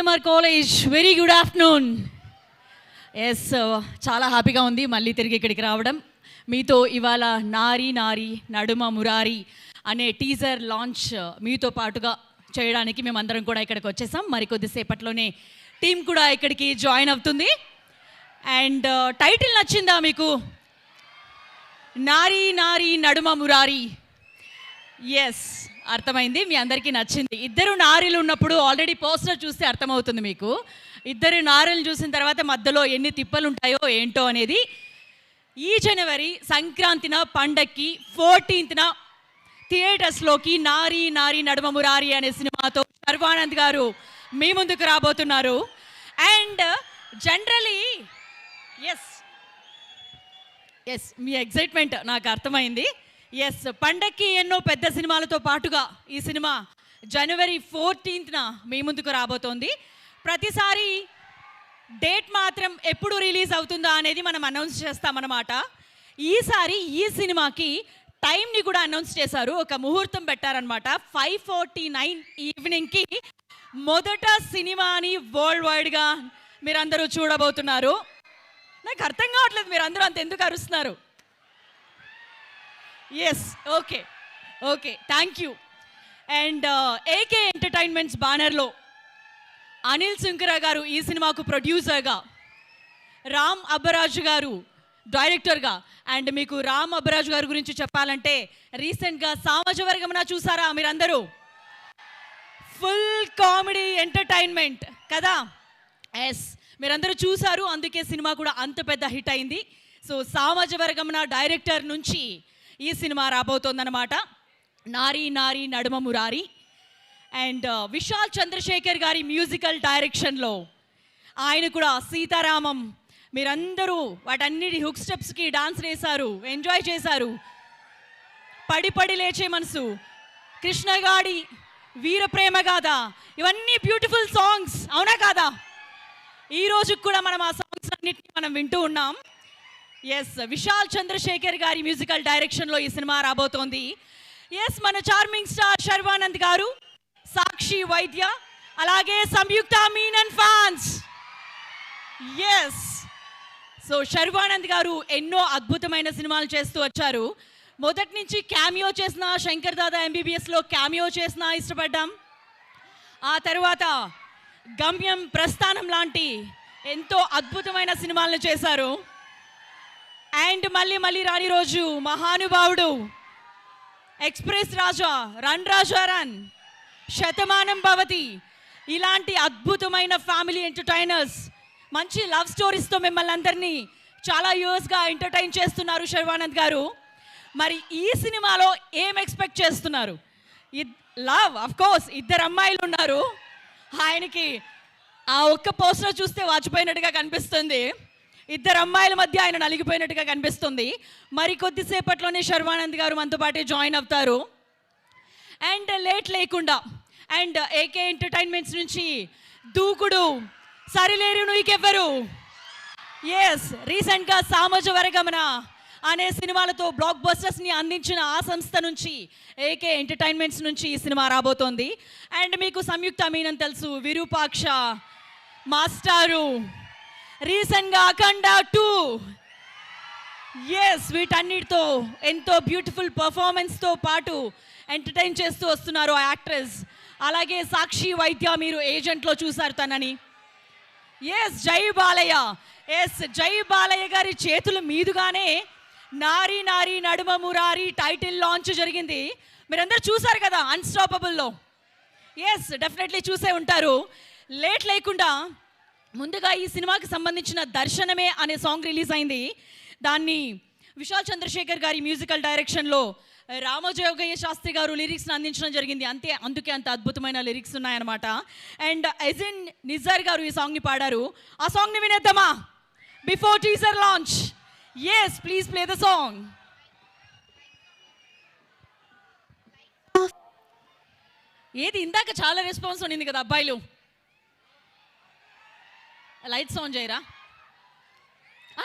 CMR college. Very good afternoon. Yes, చాలా హ్యాపీగా ఉంది మళ్ళీ తిరిగి ఇక్కడికి రావడం. మీతో ఇవాళ నారీ నారీ నడుమ మురారి అనే టీజర్ లాంచ్ మీతో పాటుగా చేయడానికి మేమందరం కూడా ఇక్కడికి వచ్చేసాం. మరి కొద్దిసేపట్లోనే టీం కూడా ఇక్కడికి జాయిన్ అవుతుంది. అండ్ టైటిల్ నచ్చిందా మీకు? నారీ నారీ నడుమ మురారి. ఎస్, అర్థమైంది, మీ అందరికీ నచ్చింది. ఇద్దరు నారీలు ఉన్నప్పుడు ఆల్రెడీ పోస్టర్ చూస్తే అర్థమవుతుంది మీకు. ఇద్దరు నారీలు చూసిన తర్వాత మధ్యలో ఎన్ని తిప్పలు ఉంటాయో ఏంటో అనేది. ఈ జనవరి సంక్రాంతిన పండక్కి 14th థియేటర్స్లోకి నారీ నారీ నడుమ మురారి అనే సినిమాతో శర్వానంద్ గారు మీ ముందుకు రాబోతున్నారు. అండ్ జనరలీ ఎస్ మీ ఎగ్జైట్మెంట్ నాకు అర్థమైంది. ఎస్, పండక్కి ఎన్నో పెద్ద సినిమాలతో పాటుగా ఈ సినిమా జనవరి 14th మీ ముందుకు రాబోతోంది. ప్రతిసారి డేట్ మాత్రం ఎప్పుడు రిలీజ్ అవుతుందా అనేది మనం అనౌన్స్ చేస్తామన్నమాట. ఈసారి ఈ సినిమాకి టైంని కూడా అనౌన్స్ చేశారు, ఒక ముహూర్తం పెట్టారనమాట. 5:49 ఈవినింగ్కి మొదట సినిమాని వరల్డ్ వైడ్గా మీరందరూ చూడబోతున్నారు. నాకు అర్థం కావట్లేదు మీరందరూ అంత ఎందుకు అరుస్తున్నారు. Yes, okay thank you. And AK entertainments బ్యానర్లో అనిల్ సుంకర గారు ఈ సినిమాకు ప్రొడ్యూసర్గా, రామ్ అబ్బరాజు గారు డైరెక్టర్గా. అండ్ మీకు రామ్ అబ్బరాజు గారి గురించి చెప్పాలంటే రీసెంట్గా సామాజవర్గమన చూసారా మీరందరూ? ఫుల్ కామెడీ ఎంటర్టైన్మెంట్ కదా. ఎస్, మీరందరూ చూసారు, అందుకే సినిమా కూడా అంత పెద్ద హిట్ అయింది. సో సామాజవర్గమన డైరెక్టర్ నుంచి ఈ సినిమా రాబోతోందన్నమాట, నారీ నారీ నడుమ మురారి. అండ్ విశాల్ చంద్రశేఖర్ గారి మ్యూజికల్ డైరెక్షన్లో ఆయన కూడా సీతారామం, మీరందరూ వాటన్నిటి హుక్ స్టెప్స్కి డాన్స్ వేశారు, ఎంజాయ్ చేశారు. పడి పడి లేచే మనసు, కృష్ణగాడి వీరప్రేమ గాథ, ఇవన్నీ బ్యూటిఫుల్ సాంగ్స్, అవునా కాదా? ఈ రోజు కూడా మనం ఆ సాంగ్స్ అన్నిటిని మనం వింటూ ఉన్నాం. ఎస్, విశాల్ చంద్రశేఖర్ గారి మ్యూజికల్ డైరెక్షన్లో ఈ సినిమా రాబోతోంది. ఎస్, మన చార్మింగ్ స్టార్ శర్వానంద్ గారు, సాక్షి వైద్య, అలాగే Samyuktha Menon fans. Yes, so Sharwanand గారు ఎన్నో అద్భుతమైన సినిమాలు చేస్తూ వచ్చారు. మొదటి నుంచి క్యామియో చేసిన శంకర్ దాదా ఎంబీబీఎస్లో క్యామియో చేసిన ఇష్టపడ్డాం. ఆ తర్వాత గమ్యం, ప్రస్థానం లాంటి ఎంతో అద్భుతమైన సినిమాలను చేశారు. అండ్ మళ్ళీ రాని రోజు, మహానుభావుడు, ఎక్స్ప్రెస్ రాజా, రన్ రాజా రన్, శతమానం భవతి, ఇలాంటి అద్భుతమైన ఫ్యామిలీ ఎంటర్టైనర్స్, మంచి లవ్ స్టోరీస్తో మిమ్మల్ని అందరినీ చాలా ఇయర్స్గా ఎంటర్టైన్ చేస్తున్నారు శర్వానంద్ గారు. మరి ఈ సినిమాలో ఏం ఎక్స్పెక్ట్ చేస్తున్నారు? లవ్, అఫ్ కోర్స్, ఇద్దరు అమ్మాయిలు ఉన్నారు. ఆయనకి ఆ ఒక్క పోస్టర్ చూస్తే వాచిపోయినట్టుగా కనిపిస్తుంది. ఇద్దరు అమ్మాయిల మధ్య ఆయన నలిగిపోయినట్టుగా కనిపిస్తుంది. మరి కొద్దిసేపట్లోనే శర్వానంద్ గారు మనతో పాటే జాయిన్ అవుతారు. అండ్ లేట్ లేకుండా అండ్ ఏకే ఎంటర్టైన్మెంట్స్ నుంచి దూకుడు, సరిలేరు నువ్వుకెవ్వరు, ఎస్, రీసెంట్గా సామాజవర్గమన అనే సినిమాలతో బ్లాక్ బస్టర్స్ని అందించిన ఆ సంస్థ నుంచి, ఏకే ఎంటర్టైన్మెంట్స్ నుంచి ఈ సినిమా రాబోతోంది. అండ్ మీకు సంయుక్త మీనన్ తెలుసు, విరూపాక్ష, మాస్టారు, రీసెంట్గా అఖండ 2. ఎస్, వీటన్నిటితో ఎంతో బ్యూటిఫుల్ పర్ఫార్మెన్స్తో పాటు ఎంటర్టైన్ చేస్తూ వస్తున్నారు ఆ యాక్ట్రెస్. అలాగే సాక్షి వైద్య, మీరు ఏజెంట్లో చూసారు తనని. ఎస్, జై బాలయ్య. ఎస్, జై బాలయ్య గారి చేతుల మీదుగానే నారీ నారీ నడుమ మురారి టైటిల్ లాంచ్ జరిగింది. మీరందరూ చూసారు కదా అన్స్టాపబుల్లో. ఎస్, డెఫినెట్లీ చూసే ఉంటారు. లేట్ లేకుండా ముందుగా ఈ సినిమాకి సంబంధించిన దర్శనమే అనే సాంగ్ రిలీజ్ అయింది. దాన్ని విశాల్ చంద్రశేఖర్ గారి మ్యూజికల్ డైరెక్షన్లో రామజోగయ్య శాస్త్రి గారు లిరిక్స్ని అందించడం జరిగింది. అందుకే అంత అద్భుతమైన లిరిక్స్ ఉన్నాయన్నమాట. అండ్ ఎజిన్ నిజర్ గారు ఈ సాంగ్ని పాడారు. ఆ సాంగ్ని వినేద్దామా before teaser launch? Yes, please play the song. ఏది ఇందాక చాలా రెస్పాన్స్ ఉండింది కదా అబ్బాయిలు. లైట్స్ ఆన్ చేయరా?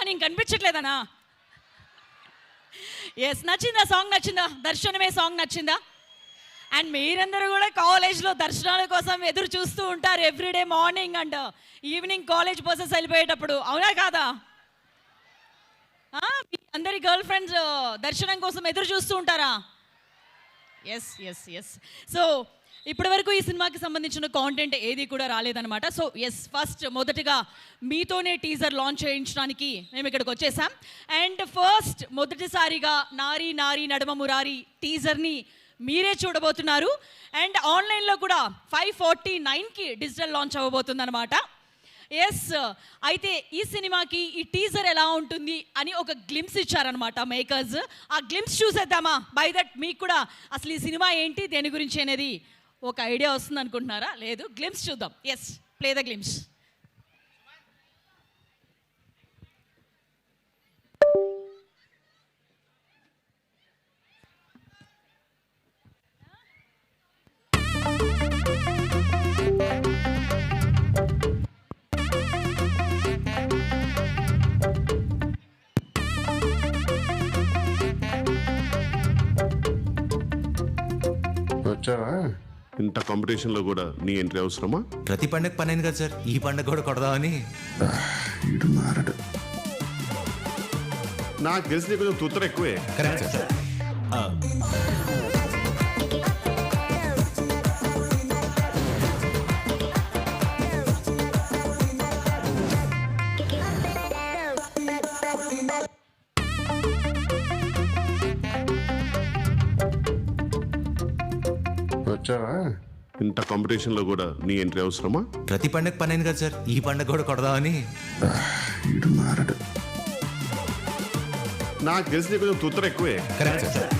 నేను కనిపించట్లేదనా? ఎస్, నచ్చిందా సాంగ్? నచ్చిందా? దర్శనమే సాంగ్ నచ్చిందా? అండ్ మీరందరూ కూడా కాలేజ్లో దర్శనాల కోసం ఎదురు చూస్తూ ఉంటారు everyday morning and evening college buses వెళ్ళిపోయేటప్పుడు, అవునా కాదా? మీ అందరి గర్ల్ ఫ్రెండ్స్ దర్శనం కోసం ఎదురు చూస్తూ ఉంటారా? Yes yes yes. సో ఇప్పటి వరకు ఈ సినిమాకి సంబంధించిన కాంటెంట్ ఏది కూడా రాలేదన్నమాట. సో ఎస్, ఫస్ట్ మొదటగా మీతోనే టీజర్ లాంచ్ చేయించడానికి మేము ఇక్కడికి వచ్చేసాం. అండ్ ఫస్ట్ మొదటిసారిగా నారీ నారీ నడుమ మురారి టీజర్ని మీరే చూడబోతున్నారు. అండ్ ఆన్లైన్లో కూడా 5:49కి డిజిటల్ లాంచ్ అవ్వబోతుంది అనమాట. ఎస్, అయితే ఈ సినిమాకి ఈ టీజర్ ఎలా ఉంటుంది అని ఒక గ్లిమ్స్ ఇచ్చారనమాట మేకర్స్. ఆ గ్లిమ్స్ చూసేద్దామా? బై దట్ మీకు కూడా అసలు ఈ సినిమా ఏంటి, దేని గురించి అనేది ఒక ఐడియా వస్తుంది అనుకుంటున్నారా? లేదు, గ్లిమ్స్ చూద్దాం. Yes, play the glimpse. వచ్చావా? ఇంత కాంపిటీషన్లో కూడా నీ ఎంట్రీ అవసరమా? ప్రతి పండగ పని అయింది కదా సార్, ఈ పండగ కూడా కొడదామని. ఇడు మారడు. నాకు తెలిసి కొంచెం తుత్తర ఎక్కువే. Correct sir. వచ్చావా? ఇంత కాంపిటీషన్లో కూడా నీ ఎంట్రీ అవసరమా? ప్రతి పండగ పని అయింది కదా సార్, ఈ పండగ కూడా కొడదామని. ఇడు మారడు. నాకు తెలిసి కొంచెం తుత్తర ఎక్కువే. Correct sir.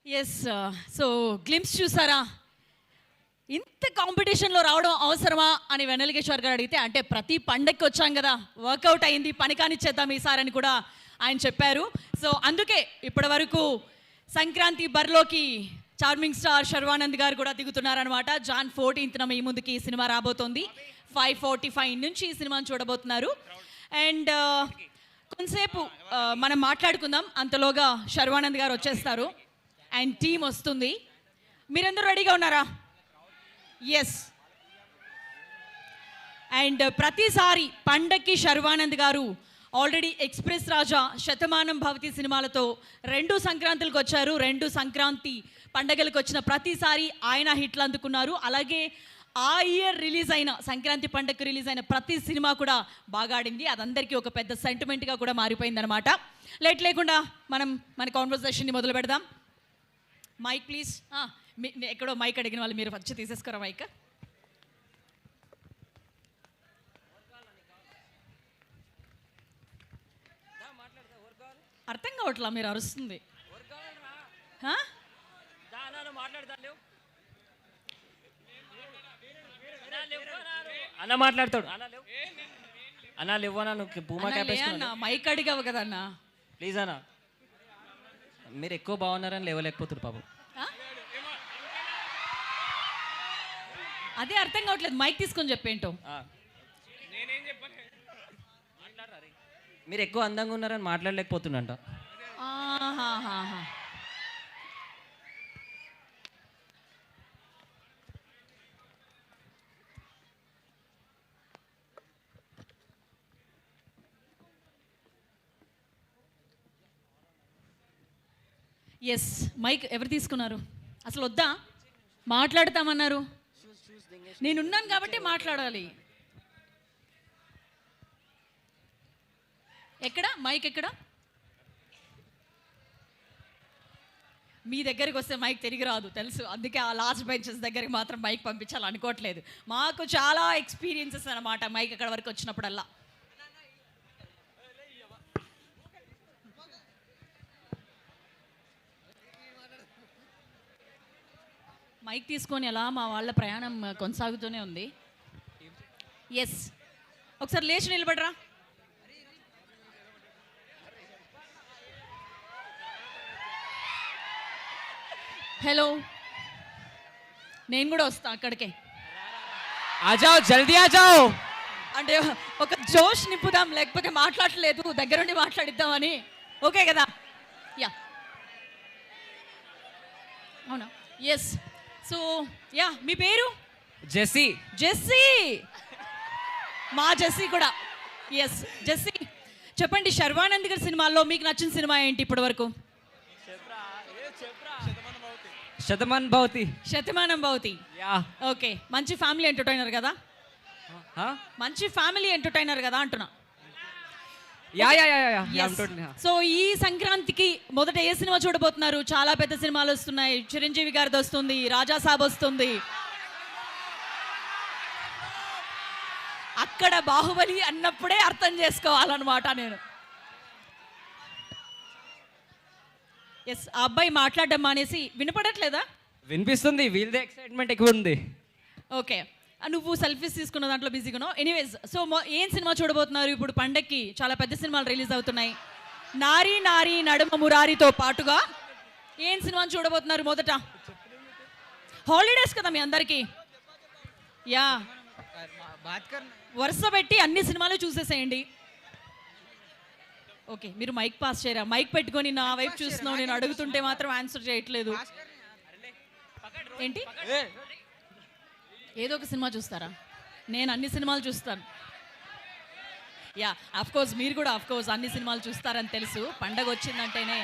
Yes, so glimpse చూసారా? ఇంత కాంపిటీషన్లో రావడం అవసరమా అని వెన్నెలకేశ్వర్ గారు అడిగితే, అంటే ప్రతి పండగకి వచ్చాం కదా, వర్కౌట్ అయింది, పని కానిచ్చేద్దాం ఈసారి అని కూడా ఆయన చెప్పారు. సో అందుకే ఇప్పటి వరకు సంక్రాంతి బరిలోకి చార్మింగ్ స్టార్ శర్వానంద్ గారు కూడా దిగుతున్నారనమాట. జాన్ 14న మీ ముందుకి ఈ సినిమా రాబోతోంది. 5:45 నుంచి ఈ సినిమాని చూడబోతున్నారు. అండ్ కొంతసేపు మనం మాట్లాడుకుందాం, అంతలోగా శర్వానంద్ గారు వచ్చేస్తారు అండ్ టీం వస్తుంది. మీరందరూ రెడీగా ఉన్నారా? ఎస్. అండ్ ప్రతిసారి పండక్కి శర్వానంద్ గారు ఆల్రెడీ ఎక్స్ప్రెస్ రాజా, శతమానం భవతి సినిమాలతో 2 సంక్రాంతులకు వచ్చారు. 2 సంక్రాంతి పండగలకు వచ్చిన ప్రతిసారి ఆయన హిట్లు అందుకున్నారు. అలాగే ఆ ఇయర్ రిలీజ్ అయిన సంక్రాంతి పండగకు రిలీజ్ అయిన ప్రతి సినిమా కూడా బాగా ఆడింది. అదందరికీ ఒక పెద్ద సెంటిమెంట్గా కూడా మారిపోయిందనమాట. లేట్ లేకుండా మనం మన కాన్వర్సేషన్ని మొదలు పెడదాం. Mic please. ఎక్కడో మైక్ అడిగిన వాళ్ళు మీరు వచ్చి తీసేసుకోరా మైక్. అర్థం కావట్లా మీరు అరుస్తుంది. అన్న మాట్లాడతాడు. అన్న లేవనా, నువ్వు భూమా అన్న మైక్ అడిగావు కదా అన్న. ప్లీజ్ అన్న, మీరు ఎక్కువ బాగున్నారని లేవలేకపోతున్నారు పాపం. అదే అర్థం కావట్లేదు, మైక్ తీసుకొని చెప్పేంటో. మీరు ఎక్కువ అందంగా ఉన్నారని మాట్లాడలేకపోతున్నంట. ఎస్, మైక్ ఎవరు తీసుకున్నారు? అసలు వద్దా? మాట్లాడతామన్నారు. నేనున్నాను కాబట్టి మాట్లాడాలి. ఎక్కడ మైక్? ఎక్కడ? మీ దగ్గరికి వస్తే మైక్ తిరిగి రాదు తెలుసు, అందుకే ఆ లాస్ట్ బెంచెస్ దగ్గరికి మాత్రం మైక్ పంపించాలనుకోవట్లేదు. మాకు చాలా ఎక్స్పీరియన్సెస్ అన్నమాట మైక్ అక్కడ వరకు వచ్చినప్పుడల్లా. మైక్ తీసుకొని అలా మా వాళ్ళ ప్రయాణం కొనసాగుతూనే ఉంది. ఎస్, ఒకసారి లేచి నిలబడరా. హలో, నేను కూడా వస్తా అక్కడికే. ఆజాओ జల్దీ ఆజాओ. అంటే ఒక జోష్ నింపుదాం, లేకపోతే మాట్లాడలేదు దగ్గరుండి మాట్లాడిద్దామని. ఓకే కదా? యా, అవునా? ఎస్. సో యా, మీ పేరు? జెస్సీ. జెస్సీ, మా జెస్సీ కూడా. ఎస్ జెస్సీ, చెప్పండి శర్వానంద్ గారి సినిమాల్లో మీకు నచ్చిన సినిమా ఏంటి ఇప్పటి వరకు? శతమాన్ భవతి. శతమానం భవతి. యా. ఓకే, మంచి ఫ్యామిలీ ఎంటర్టైనర్ కదా? మంచి ఫ్యామిలీ ఎంటర్టైనర్ కదా అంటున్నా. Yeah yeah yeah yeah. Yes. So ఈ సంక్రాంతికి మొదట ఏ సినిమా చూడబోతున్నారు? చాలా పెద్ద సినిమాలు వస్తున్నాయి. చిరంజీవి గారిది వస్తుంది, రాజా సాబ్ వస్తుంది, అక్కడ బాహుబలి అన్నప్పుడే అర్థం చేసుకోవాలన్నమాట నేను. ఎస్, ఆ అబ్బాయి మాట్లాడడం మానేసి వినపడట్లేదా? వినిపిస్తుంది, వీళ్ళదే ఎక్సైట్మెంట్ ఎక్కువ ఉంది. ఓకే, నువ్వు సెల్ఫీస్ తీసుకున్న దాంట్లో బిజీగా ఉన్నావు. ఎనీవేస్, సో ఏం సినిమా చూడబోతున్నారు ఇప్పుడు? పండక్కి చాలా పెద్ద సినిమాలు రిలీజ్ అవుతున్నాయి. నారీ నారీ నడుమ మురారితో పాటుగా ఏం సినిమా చూడబోతున్నారు మొదట? హాలిడేస్ కదా మీ అందరికీ. యా, వరుస పెట్టి అన్ని సినిమాలు చూసేసేయండి. ఓకే, మీరు మైక్ పాస్ చేయరా? మైక్ పెట్టుకొని నా వైపు చూస్తున్నావు, నేను అడుగుతుంటే మాత్రం ఆన్సర్ చేయట్లేదు. ఏంటి, ఏదో ఒక సినిమా చూస్తారా? నేను అన్ని సినిమాలు చూస్తాను. యా, అఫ్ కోర్స్ మీరు కూడా అఫ్ కోర్స్ అన్ని సినిమాలు చూస్తారని తెలుసు. పండగ వచ్చిందంటేనే.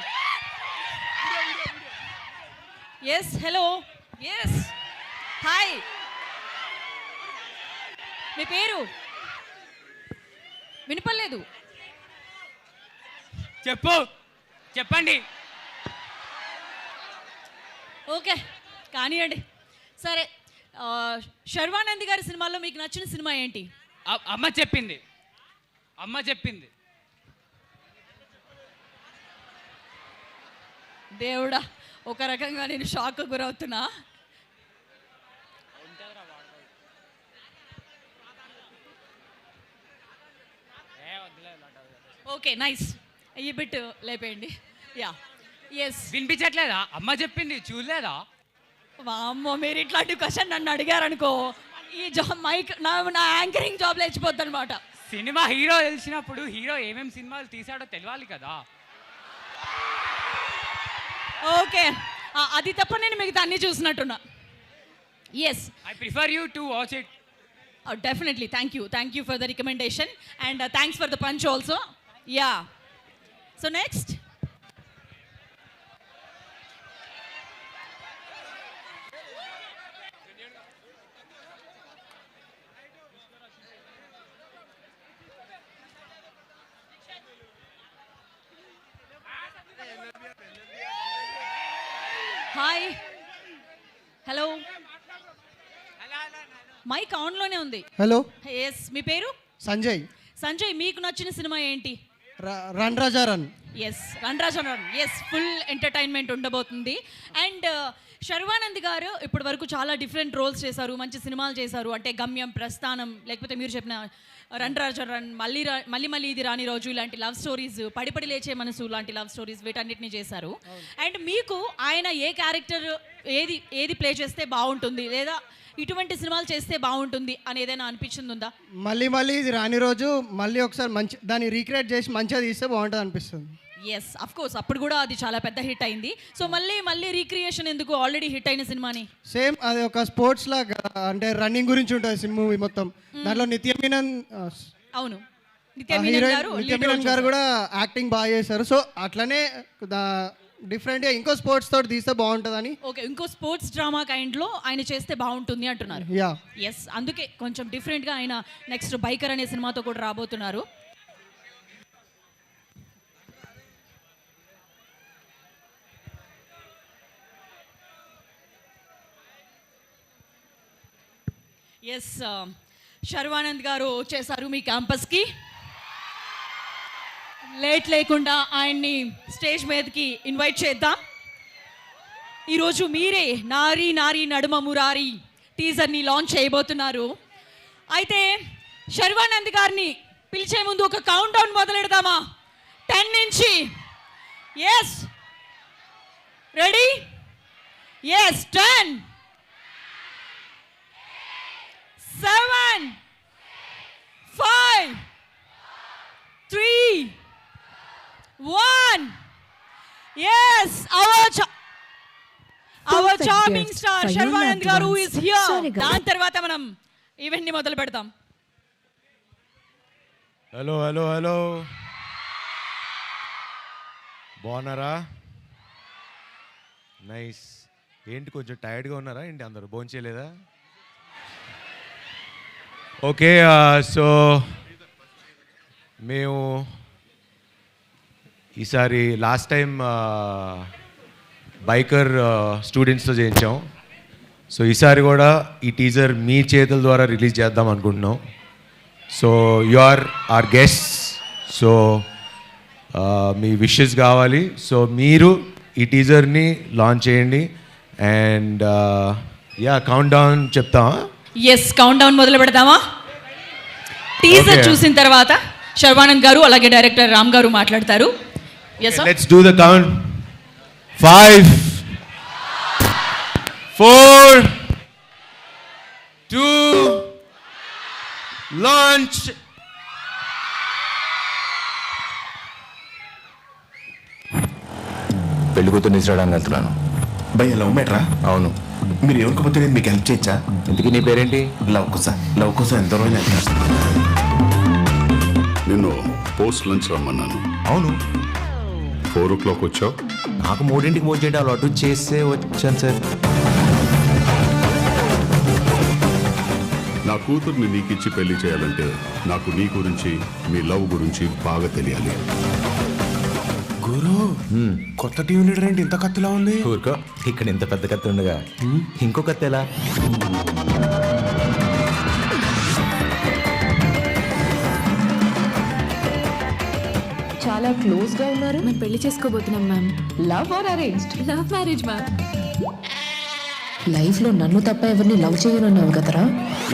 ఎస్, హలో, ఎస్, హాయ్, మీ పేరు? వినపడలేదు. చెప్పండి. ఓకే, కానివ్వండి. సరే, శర్వానంద్ గారి సినిమాల్లో మీకు నచ్చిన సినిమా ఏంటి? అమ్మ చెప్పింది. దేవుడా, ఒక రకంగా నేను షాక్ గురవుతున్నా. Okay, nice. ఈ బిట్ లేపేయండి. Yeah, yes. వినిపించట్లేదా? అమ్మ చెప్పింది చూడలేదా? వామ్మో, మీరు ఇట్లాంటి క్వశ్చన్ నన్ను అడిగారనుకో, ఈ జాబ్ మైక్ నా యాంకరింగ్ జాబ్ లేచిపోద్ది అనమాట. సినిమా హీరో తెలిసినప్పుడు హీరో ఏమేమి సినిమాలు తీసాడో తెలియాలి కదా. ఓకే, అది తప్ప నేను మిగతా అన్ని చూసినట్టున్నా. Yes, I prefer you to watch it. Definitely, thank you for the recommendation and thanks for the punch also. Yeah, so next. Hi, hello, mike ఆన్లోనే ఉంది. హలో, ఎస్, మీ పేరు? సంజయ్. సంజయ్, మీకు నచ్చిన సినిమా ఏంటి? రన్ రాజా రన్. ఎస్, రన్ రాజా run. Yes, full entertainment ఉండబోతుంది. And Sharwanand గారు ఇప్పటి వరకు చాలా డిఫరెంట్ రోల్స్ చేశారు, మంచి సినిమాలు చేశారు. అంటే గమ్యం, ప్రస్థానం, లేకపోతే మీరు చెప్పిన రన్ రాజా రన్, మళ్ళీ ఇది రాని రోజు, ఇలాంటి లవ్ స్టోరీస్, పడిపడి లేచే మనసు లాంటి లవ్ స్టోరీస్, వీటన్నిటిని చేశారు. అండ్ మీకు ఆయన ఏ క్యారెక్టర్ ఏది ప్లే చేస్తే బాగుంటుంది, లేదా ఇటువంటి సినిమాలు చేస్తే బాగుంటుంది అని ఏదైనా అనిపించింది ఉందా? మళ్ళీ ఇది రాని రోజు మళ్ళీ ఒకసారి మంచి దాన్ని రీక్రియేట్ చేసి మంచిగా తీస్తే బాగుంటుంది అనిపిస్తుంది. ఎస్, అఫ్ కోర్స్, అప్పుడు కూడా అది చాలా పెద్ద హిట్ అయింది. సో మళ్ళీ రీక్రియేషన్ ఎందుకు? ఆల్రెడీ హిట్ అయిన సినిమాని. సేమ్ అది ఒక స్పోర్ట్స్ లాగా, అంటే రన్నింగ్ గురించి ఉంటుంది సినిమా మూవీ మొత్తం. దాంట్లో నిత్య మీనన్ అవును, నిత్య మీనన్ గారు కూడా యాక్టింగ్ బాగా చేశారు. సో అట్లనే డిఫరెంట్గా ఇంకో స్పోర్ట్స్ తోటి తీస్తే బాగుంటుందని. ఓకే, ఇంకో స్పోర్ట్స్ డ్రామా కైండ్లో ఆయన చేస్తే బాగుంటుంది అంటున్నారు. యా, ఎస్, అందుకే కొంచెం డిఫరెంట్గా ఆయన నెక్స్ట్ బైకర్ అనే సినిమాతో కూడా రాబోతున్నారు. ఎస్, శర్వానంద్ గారు వచ్చేసారు మీ క్యాంపస్కి. లేట్ లేకుండా ఆయన్ని స్టేజ్ మీదకి ఇన్వైట్ చేద్దాం. ఈరోజు మీరే నారీ నారీ నడుమ మురారి టీజర్ని లాంచ్ చేయబోతున్నారు. అయితే శర్వానంద్ గారిని పిలిచే ముందు ఒక కౌంట్ డౌన్ మొదలెడదామా? 10 నుంచి. Yes, ready, yes 10 7 5 3 1 yes our charming gift star for your Sharvanand loved garu ones. is here. Sorry, Garu. దాని తర్వాత మనం ఈవెంట్ ని మొదలు పెడతాం. హలో హలో హలో బాగున్నారా? నైస్. ఏంటి కొంచెం టైర్డ్గా ఉన్నారా ఏంటి? అందరూ భోంచేయలేదా? ఓకే, సో మేము ఈసారి లాస్ట్ టైం బైకర్ స్టూడెంట్స్తో చేయించాం. సో ఈసారి కూడా ఈ టీజర్ మీ చేతుల ద్వారా రిలీజ్ చేద్దాం అనుకుంటున్నాం. So you are our guest. So మీ విషెస్ కావాలి. సో మీరు ఈ టీజర్ని లాంచ్ చేయండి. అండ్ కౌంట్ డౌన్ చెప్తామా? ఎస్, కౌంట్ డౌన్ మొదలు పెడదామా? Teaser Okay. చూసిన తర్వాత శర్వానంద్ గారు అలాగే డైరెక్టర్ రామ్ గారు మాట్లాడతారు. Yes let's do the count. 5 4 2 launch. పెళ్లి కూతురు తీసుకురావడానికి వెళ్తున్నాను. భయ్య లవ్ మ్యాటరా? అవును. మీరు ఎవరికపోతే నేను మీకు హెల్ప్ చేయొచ్చా? ఇంతకీ నీ పేరేంటి? లవ్ కోసం ఎంత రోజులు వెళ్తారు? నిన్ను పోస్ట్ లంచ్ రమ్మన్నాను. అవును, 4 o'clock వచ్చావు. నాకు 3ంటికి ఫోన్ చేయండి, అలా అటు చేస్తే వచ్చాను సార్. నా కూతుర్ని నీకిచ్చి పెళ్లి చేయాలంటే నాకు నీ గురించి, మీ లవ్ గురించి బాగా తెలియాలి. గురు, కొత్త టీం లీడర్ ఏంటి ఇంత కత్తిలా ఉంది? ఊరుకో, ఇక్కడ ఇంత పెద్ద కత్తి ఉండగా ఇంకో కత్తి ఎలా? చాలా క్లోజ్ గా ఉన్నారు. మేము పెళ్లి చేసుకోబోతున్నాం ma'am. Love or arranged? Love marriage ma'am. Life లో నన్ను తప్ప ఎవరిని లవ్ చేయనన్నావు కదరా.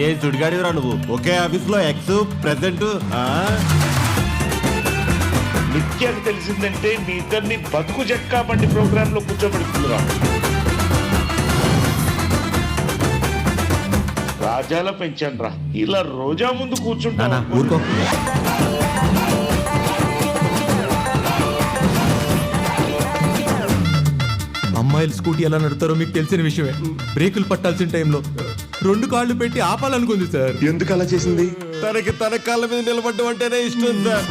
ఏ చుడిగాడివరా నువ్వు? ఒకే ఆఫీస్ లో ఎక్స్ ప్రెసెంట్. నిత్యానికి తెలిసిందంటే మీ ఇద్దరిని బతుకు జట్కా బండి ప్రోగ్రామ్ లో కూర్చోబెడుతుందిరా. రాజాల పెంచాను రా, ఇలా రోజా ముందు కూర్చుంటా. ఊరుకో. అమ్మాయిలు స్కూటీ ఎలా నడుపుతారో మీకు తెలిసిన విషయమే. బ్రేకులు పట్టాల్సిన టైంలో 2 కాళ్ళు పెట్టి ఆపాలనుకుంది సార్. ఎందుకు అలా చేసింది? తనకి తన కాళ్ళ మీద నిలబడ్డం అంటేనే ఇష్టం సార్.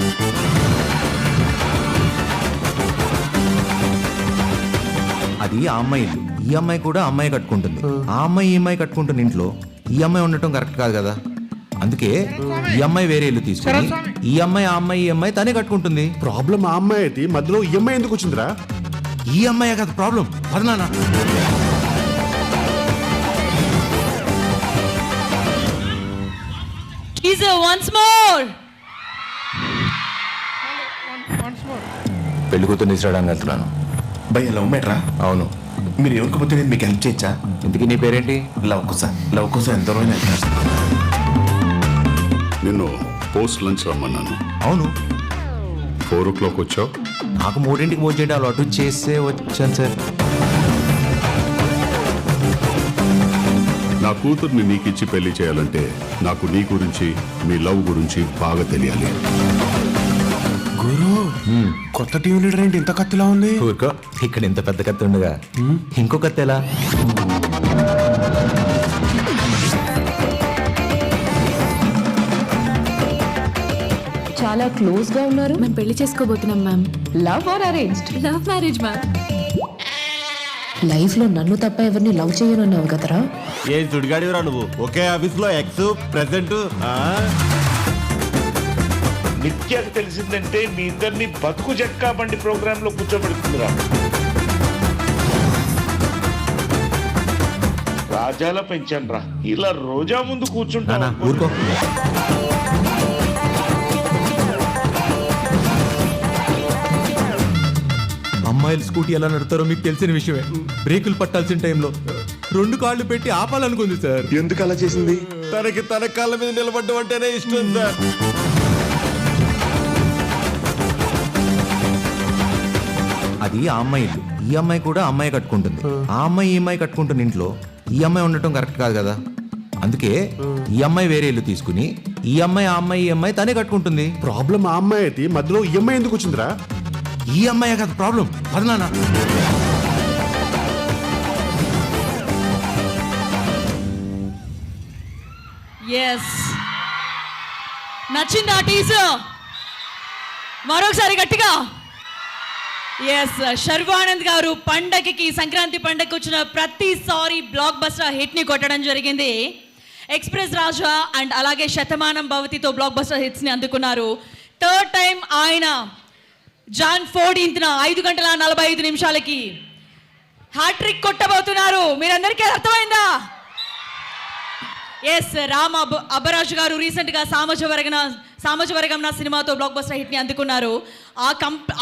అది ఆ అమ్మాయి ఇల్లు. ఈ అమ్మాయి కూడా అమ్మాయి కట్టుకుంటుంది. ఆ అమ్మాయి ఈ అమ్మాయి కట్టుకుంటున్న ఇంట్లో ఈ అమ్మాయి ఉండటం కరెక్ట్ కాదు కదా. అందుకే ఈ అమ్మాయి వేరే ఇల్లు తీసుకుని ఈ అమ్మాయి ఆ అమ్మాయి ఈ అమ్మాయి తనే కట్టుకుంటుంది. ప్రాబ్లం ఆ అమ్మాయి అయితే మధ్యలో ఈ అమ్మాయి ఎందుకు వచ్చిందిరా? ఈ అమ్మాయి కదా ప్రాబ్లం. పదనానా టీజర్ వన్స్ మోర్. పెళ్లి కూతురు తీసుకురావడానికి వెళ్తున్నాను. భయ్య లవ్ మ్యాటరా? అవును. మీరు ఎవరికపోతే నేను మీకు హెల్ప్ చేయొచ్చా? ఇంతకీ నీ పేరేంటి? లవ్ కోసం ఎంత రోజులు వెళ్తారు? నిన్ను పోస్ట్ లంచ్ రమ్మన్నాను. అవును, 4 o'clock వచ్చావు. నాకు 3ంటికి ఫోన్ చేయండి, అలా అటు చేస్తే వచ్చాను సార్. నా కూతుర్ని నీకిచ్చి పెళ్లి చేయాలంటే నాకు నీ గురించి, మీ లవ్ గురించి బాగా తెలియాలి. గురు, కొత్త టీం లీడర్ ఏంటి ఇంత కత్తిలా ఉంది? ఊరుకో, ఇక్కడ ఇంత పెద్ద కత్తి ఉండగా ఇంకో కత్తి ఎలా? చాలా క్లోజ్ గా ఉన్నారు. మేము పెళ్లి చేసుకోబోతున్నాం ma'am. Love or arranged? Love marriage ma'am. Life లో నన్ను తప్ప ఎవరిని లవ్ చేయనన్నావు కదరా. ఏ చుడిగాడివరా నువ్వు? ఒకే ఆఫీస్ లో ఎక్స్ ప్రెసెంట్. నిత్యానికి తెలిసిందంటే మీ ఇద్దరిని బతుకు జట్కా బండి ప్రోగ్రామ్ లో కూర్చోబెడుతుందిరా. రాజాల పెంచాను రా, ఇలా రోజా ముందు కూర్చుంటా. ఊరుకో. అమ్మాయిలు స్కూటీ ఎలా నడుపుతారో మీకు తెలిసిన విషయమే. బ్రేకులు పట్టాల్సిన టైంలో 2 కాళ్ళు పెట్టి ఆపాలనుకుంది సార్. ఎందుకు అలా చేసింది? తనకి తన కాళ్ళ మీద నిలబడ్డం అంటేనే ఇష్టం సార్. అది ఆ అమ్మాయి ఇల్లు. ఈ అమ్మాయి కూడా అమ్మాయి కట్టుకుంటుంది. ఆ అమ్మాయి ఈ అమ్మాయి కట్టుకుంటున్న ఇంట్లో ఈ అమ్మాయి ఉండటం కరెక్ట్ కాదు కదా. అందుకే ఈ అమ్మాయి వేరే ఇల్లు తీసుకుని ఈ అమ్మాయి ఆ అమ్మాయి ఈ అమ్మాయి తనే కట్టుకుంటుంది. ప్రాబ్లం ఆ అమ్మాయి అయితే మధ్యలో ఈఎంఐ ఎందుకు వచ్చిందిరా? ఈ అమ్మాయి కదా ప్రాబ్లం. పదనానా ఎస్, నచ్చిందా టీజర్? మరొకసారి గట్టిగా. ఎస్, శర్వానంద్ గారు పండగకి, సంక్రాంతి పండగకి వచ్చిన ప్రతిసారి బ్లాక్ బస్టర్ హిట్ ని కొట్టడం జరిగింది. ఎక్స్ప్రెస్ రాజా అండ్ అలాగే శతమానం భవతితో బ్లాక్ బస్టర్ హిట్స్ ని అందుకున్నారు. థర్డ్ టైం ఆయన జాన్ 14న 5:45 హ్యాట్రిక్ కొట్టబోతున్నారు. మీరందరికీ అర్థమైందా? ఎస్, రామ్ అబ్బరాజు గారు రీసెంట్గా సామజవరగమన సినిమాతో బ్లాక్ బస్టర్ హిట్ని అందుకున్నారు.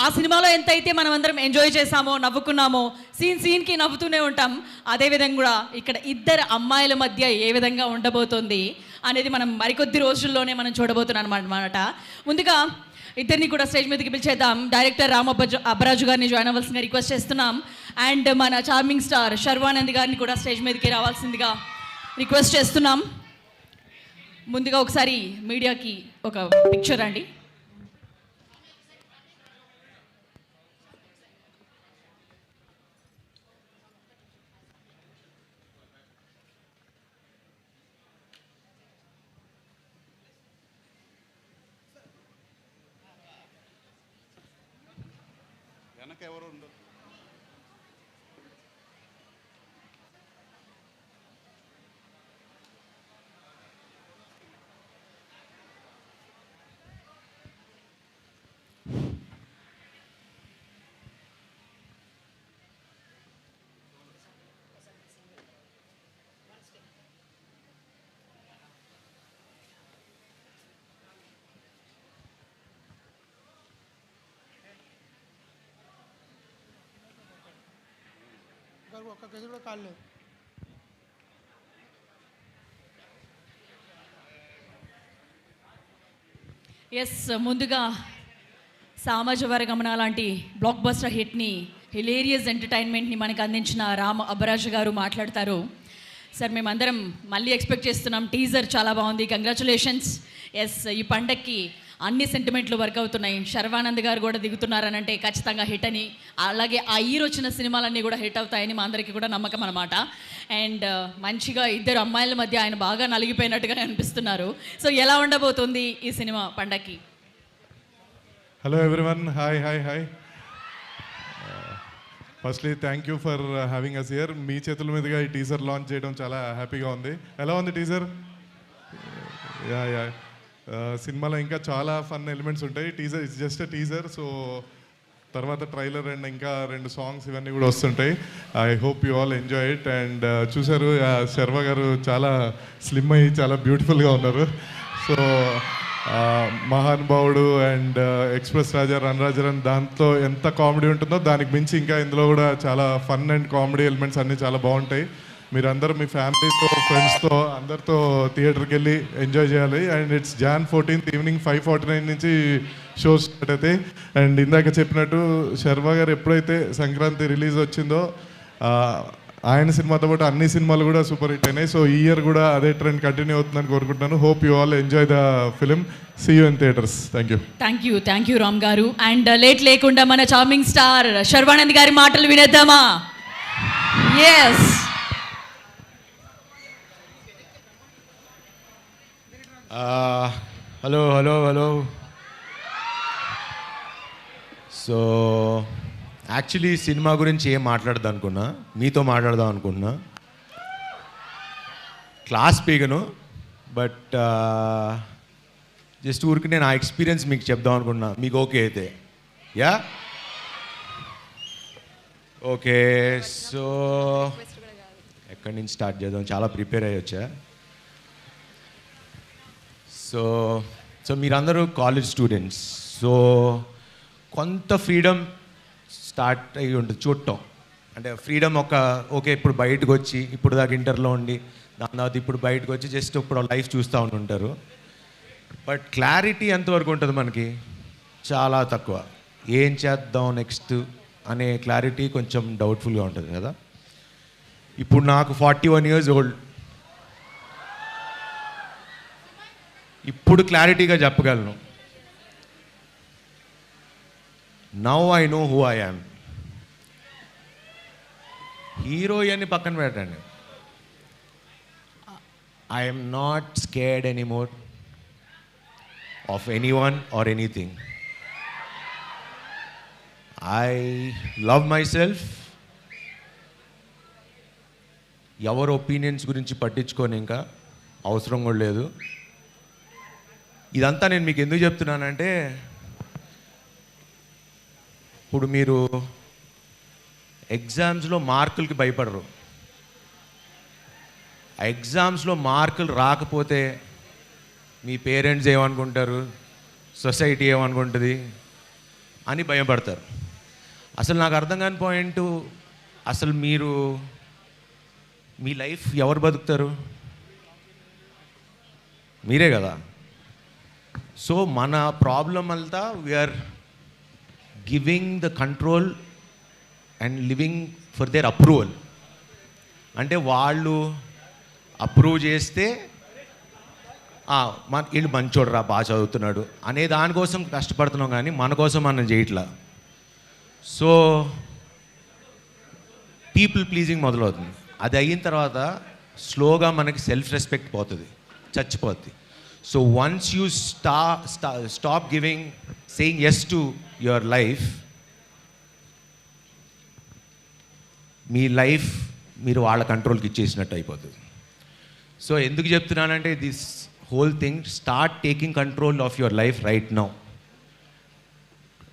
ఆ సినిమాలో ఎంతైతే మనం అందరం ఎంజాయ్ చేసామో, నవ్వుకున్నామో, సీన్కి నవ్వుతూనే ఉంటాం, అదేవిధంగా కూడా ఇక్కడ ఇద్దరు అమ్మాయిల మధ్య ఏ విధంగా ఉండబోతోంది అనేది మనం మరికొద్ది రోజుల్లోనే మనం చూడబోతున్నాం అన్నమాట. ముందుగా ఇద్దరిని కూడా స్టేజ్ మీదకి పిలిచేద్దాం. డైరెక్టర్ రామ్ అబ్బరాజు గారిని జాయిన్ అవ్వాల్సిందిగా రిక్వెస్ట్ చేస్తున్నాం. అండ్ మన చార్మింగ్ స్టార్ శర్వానంద్ గారిని కూడా స్టేజ్ మీదకి రావాల్సిందిగా రిక్వెస్ట్ చేస్తున్నాం. ముందుగా ఒకసారి మీడియాకి ఒక పిక్చర్ అండి. ఎస్, ముందుగా సామజవరగమన లాంటి బ్లాక్ బస్టర్ హిట్ని, హిలేరియస్ ఎంటర్టైన్మెంట్ని మనకు అందించిన రామ్ అబ్బరాజు గారు మాట్లాడతారు. సార్, మేమందరం మళ్ళీ ఎక్స్పెక్ట్ చేస్తున్నాం. టీజర్ చాలా బాగుంది, కంగ్రాచులేషన్స్. ఎస్, ఈ పండక్కి అన్ని సెంటిమెంట్లు వర్క్ అవుతున్నాయి. శర్వానంద్ గారు కూడా దిగుతున్నారని అంటే ఖచ్చితంగా హిట్ అని, అలాగే ఆ ఈరు వచ్చిన సినిమాలన్నీ కూడా హిట్ అవుతాయని మా అందరికీ కూడా నమ్మకం అనమాట. అండ్ మంచిగా ఇద్దరు అమ్మాయిల మధ్య ఆయన బాగా నలిగిపోయినట్టుగా అనిపిస్తున్నారు. సో ఎలా ఉండబోతుంది ఈ సినిమా పండక్కి? Hello everyone, hi. Firstly thank you for having us here. మీ చేతుల మీదుగా ఈ టీజర్ లాంచ్ చేయడం చాలా హ్యాపీగా ఉంది. ఎలా ఉంది టీజర్? యా సినిమాలో ఇంకా చాలా ఫన్ ఎలిమెంట్స్ ఉంటాయి. Teaser it's just teaser. So తర్వాత ట్రైలర్ అండ్ ఇంకా 2 సాంగ్స్ ఇవన్నీ కూడా వస్తుంటాయి. I hope you all enjoy it. And చూసారు, శర్వ గారు చాలా స్లిమ్ అయ్యి చాలా బ్యూటిఫుల్గా ఉన్నారు. సో మహానుభావుడు అండ్ ఎక్స్ప్రెస్ రాజా, రన్ దాంట్లో ఎంత కామెడీ ఉంటుందో దానికి మించి ఇంకా ఇందులో కూడా చాలా ఫన్ అండ్ కామెడీ ఎలిమెంట్స్ అన్నీ చాలా బాగుంటాయి. మీరందరూ మీ ఫ్యామిలీతో, ఫ్రెండ్స్తో అందరితో థియేటర్కి వెళ్ళి ఎంజాయ్ చేయాలి. And it's John 14th evening 5:49 నుంచి షోస్ స్టార్ట్ అవుతాయి. అండ్ ఇందాక చెప్పినట్టు శర్వ గారు ఎప్పుడైతే సంక్రాంతి రిలీజ్ వచ్చిందో ఆయన సినిమాతో పాటు అన్ని సినిమాలు కూడా సూపర్ హిట్ అయినాయి. సో ఈ ఇయర్ కూడా అదే ట్రెండ్ కంటిన్యూ అవుతుందని కోరుకుంటున్నాను. Hope you all enjoy the film. See you in theatres. Thank you Ram గారు. అండ్ లేట్ లేకుండా మన చార్మింగ్ స్టార్ శర్వానంద్ గారి మాటలు వినేద్దామా? ఎస్. హలో. సో యాక్చువల్లీ సినిమా గురించి ఏం మాట్లాడదాం అనుకున్నా, మీతో మాట్లాడదాం అనుకున్నా. క్లాస్ పీగను, బట్ జస్ట్ ఊరికి నేను ఆ ఎక్స్పీరియన్స్ మీకు చెప్దాం అనుకున్నా. మీకు ఓకే అయితే? Yeah okay. సో ఎక్కడి నుంచి స్టార్ట్ చేద్దాం? చాలా ప్రిపేర్ అయ్యి వచ్చా. సో మీరందరూ కాలేజ్ స్టూడెంట్స్. సో కొంత ఫ్రీడమ్ స్టార్ట్ అయ్యి ఉంటుంది చూడటం. అంటే ఫ్రీడమ్ ఓకే ఇప్పుడు బయటకు వచ్చి, ఇప్పుడు దాకా ఇంటర్లో ఉండి, దాని తర్వాత ఇప్పుడు బయటకు వచ్చి జస్ట్ ఇప్పుడు లైఫ్ చూస్తూ ఉంటారు. బట్ క్లారిటీ ఎంతవరకు ఉంటుంది మనకి? చాలా తక్కువ. ఏం చేద్దాం నెక్స్ట్, అనే క్లారిటీ కొంచెం డౌట్ఫుల్గా ఉంటుంది కదా. ఇప్పుడు నాకు 41 years ఓల్డ్. ఇప్పుడు క్లారిటీగా చెప్పగలను. Now I know who I am. Hero అని పక్కన పెట్టండి. I'm not scared anymore of anyone or anything. I love my self. ఎవరి ఒపీనియన్స్ గురించి పట్టించుకొని ఇంకా అవసరం కూడా లేదు. ఇదంతా నేను మీకు ఎందుకు చెప్తున్నానంటే, ఇప్పుడు మీరు ఎగ్జామ్స్లో మార్కులకి భయపడరు. ఆ ఎగ్జామ్స్లో మార్కులు రాకపోతే మీ పేరెంట్స్ ఏమనుకుంటారు, సొసైటీ ఏమనుకుంటుంది అని భయపడతారు. అసలు నాకు అర్థం కాని పాయింట్, అసలు మీరు మీ లైఫ్ ఎవరు బతుకుతారు? మీరే కదా. సో మన ప్రాబ్లం అంతా we are giving the control and living for their approval. అంటే వాళ్ళు అప్రూవ్ చేస్తే వీళ్ళు మంచోడురా, బాగా చదువుతున్నాడు అనే దానికోసం కష్టపడుతున్నాం, కానీ మన కోసం మనం చేయట్లా. సో పీపుల్ ప్లీజింగ్ మొదలవుతుంది. అది అయిన తర్వాత స్లోగా మనకి సెల్ఫ్ రెస్పెక్ట్ పోతుంది, చచ్చిపోద్ది. So once you stop giving, saying yes to your life, మీ లైఫ్ మీరు వాళ్ళ కంట్రోల్కి ఇచ్చేసినట్టు అయిపోతుంది. సో ఎందుకు చెప్తున్నానంటే, this whole thing, start taking control of your life right now.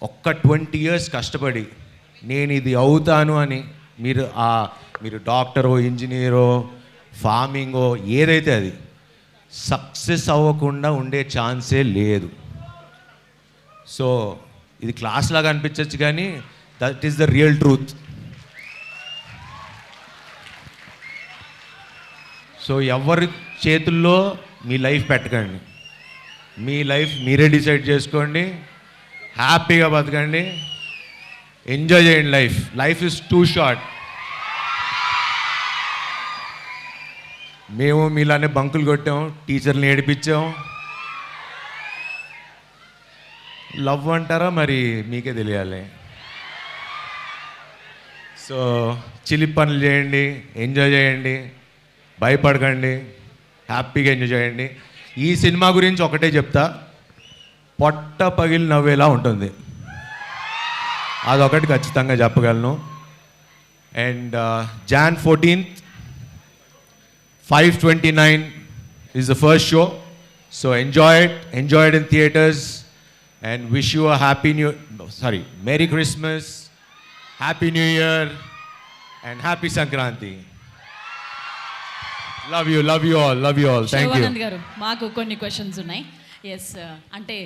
ఒక్క 20 years కష్టపడి నేను ఇది అవుతాను అని మీరు డాక్టరో, ఇంజనీరో, ఫార్మింగో, ఏదైతే అది సక్సెస్ అవ్వకుండా ఉండే ఛాన్సే లేదు. సో ఇది క్లాస్ లాగా అనిపించవచ్చు, కానీ that is the real truth. So ఎవరి చేతుల్లో మీ లైఫ్ పెట్టకండి. మీ లైఫ్ మీరే డిసైడ్ చేసుకోండి. హ్యాపీగా బతకండి, ఎంజాయ్ చేయండి. Life is two short. మేము మీలానే బంకులు కొట్టాం, టీచర్ని ఏడిపించాం. లవ్ అంటారా మరి మీకే తెలియాలి. సో చిలిపి పనులు చేయండి, ఎంజాయ్ చేయండి, భయపడకండి, హ్యాపీగా ఎంజాయ్ చేయండి. ఈ సినిమా గురించి ఒకటే చెప్తా, పొట్ట పగిలి నవ్వేలా ఉంటుంది, అదొకటి ఖచ్చితంగా చెప్పగలను. And Jan 14th 5:29 is the first show. So enjoy it in theaters, and wish you a Merry Christmas, Happy New Year, and Happy Sankranti. Love you all. Thank you. Shivanand గారు, మాకు కొన్ని క్వశ్చన్స్ ఉన్నాయి. ఎస్, అంటే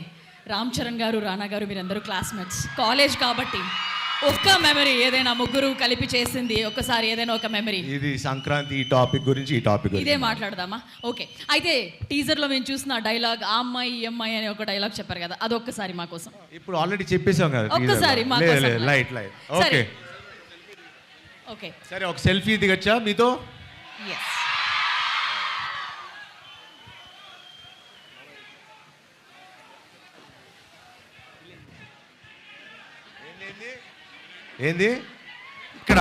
రామ్ చరణ్ గారు, రానా గారు, మీరందరూ classmates. College కాబట్టి ఒక్క మెమరీ ఏదైనా ముగ్గురు కలిపి చేసింది, ఒక్కసారి ఏదైనా ఒక మెమరీ. ఇది సంక్రాంతి ఈ టాపిక్ గురించి ఇదే మాట్లాడదామా? ఓకే, అయితే టీజర్లో మేము చూసిన డైలాగ్, ఆ అమ్మాయి ఈ అమ్మాయి అని ఒక డైలాగ్ చెప్పారు కదా, అదొక్కసారి మా కోసం. ఇప్పుడు ఆల్రెడీ చెప్పేసాం కదా, ఒక్కసారి మా కోసం. లైట్. ఓకే, సరే ఒక సెల్ఫీ దిగచ్చా మీతో? ఎస్. ఏంది ఇక్కడ